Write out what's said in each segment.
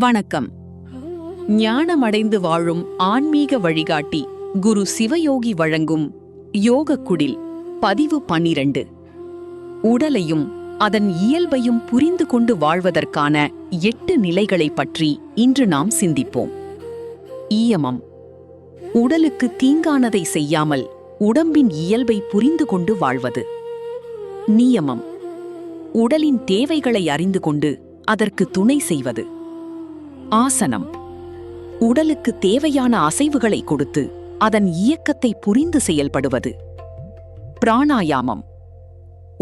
வணக்கம். ஞானமடைந்து வாழும் ஆன்மீக வழிகாட்டி குரு சிவயோகி வழங்கும் யோகக்குடில் பதிவு 12. உடலையும் அதன் இயல்பையும் புரிந்து கொண்டு வாழ்வதற்கான 8 நிலைகளைப் பற்றி இன்று நாம் சிந்திப்போம். இயமம். உடலுக்கு தீங்கானதை செய்யாமல் உடம்பின் இயல்பை புரிந்து கொண்டு வாழ்வது. நியமம். உடலின் தேவைகளை அறிந்து கொண்டு அதற்கு துணை செய்வது. ஆசனம். உடலுக்கு தேவையான அசைவுகளை கொடுத்து அதன் இயக்கத்தை புரிந்து செயல்படுவது. பிராணாயாமம்.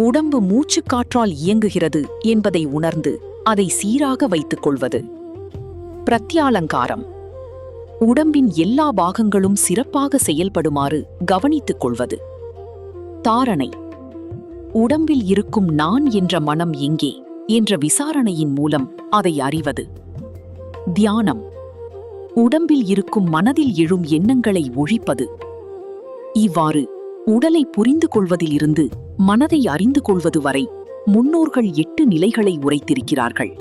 உடம்பு மூச்சுக்காற்றால் இயங்குகிறது என்பதை உணர்ந்து அதை சீராக வைத்துக் கொள்வது. பிரத்யாலங்காரம். உடம்பின் எல்லா பாகங்களும் சிறப்பாக செயல்படுமாறு கவனித்துக் கொள்வது. தாரணை. உடம்பில் இருக்கும் நான் என்ற மனம் எங்கே என்ற விசாரணையின் மூலம் அதை அறிவது. தியானம். உடம்பில் இருக்கும் மனதில் எழும் எண்ணங்களை ஒழிப்பது. இவ்வாறு உடலை புரிந்து கொள்வதிலிருந்து மனதை அறிந்து கொள்வது வரை முன்னோர்கள் 8 நிலைகளை உரைத்திருக்கிறார்கள்.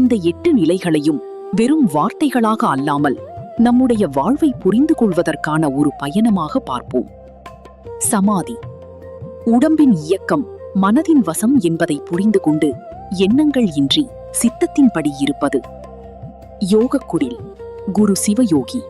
இந்த 8 நிலைகளையும் வெறும் வார்த்தைகளாக அல்லாமல் நம்முடைய வாழ்வை புரிந்து கொள்வதற்கான ஒரு பயணமாக பார்ப்போம். சமாதி. உடம்பின் இயக்கம் மனதின் வசம் என்பதை புரிந்து கொண்டு எண்ணங்கள் இன்றி சித்தத்தின்படி இருப்பது. யோகக்குடில் குரு சிவயோகி.